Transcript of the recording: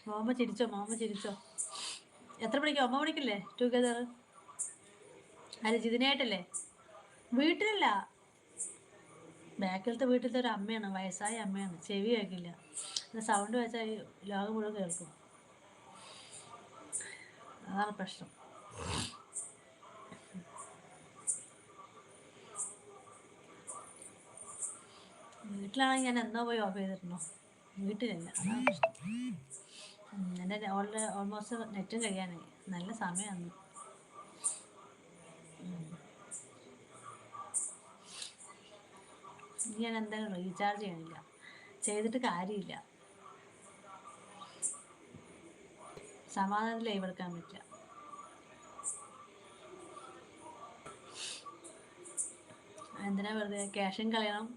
മോമ്മ ചിരിച്ചോ, മോമ്മ ചിരിച്ചോ. എത്ര മണിക്കോ? 9 മണിക്കല്ലേ ടുഗദർ? അല്ല, ജിതിനായിട്ടല്ലേ? വീട്ടിലല്ല, ബാക്കിലത്തെ വീട്ടിലത്തെ ഒരു അമ്മയാണ്, വയസ്സായ അമ്മയാണ്, ചെവി കേൾക്കില്ല. സൗണ്ട് വെച്ചാൽ ലോകം മുഴുവൻ കേൾക്കും. അതാണ് പ്രശ്നം. വീട്ടിലാണെങ്കിൽ ഞാൻ എന്നോ പോയി ഓഫ് ചെയ്തിരുന്നു. വീട്ടിലല്ല, അതാണ് പ്രശ്നം. എൻ്റെ ഓൾമോസ്റ്റ് നെറ്റും കഴിയാനായി. നല്ല സമയമാണ്. ഞാൻ എന്തായാലും റീചാർജ് ചെയ്യണില്ല, ചെയ്തിട്ട് കാര്യമില്ല. സമാധാനത്തിൽ ലൈവ് എടുക്കാൻ പറ്റില്ല. എന്തിനാ വെറുതെ ക്യാഷും കളയണം.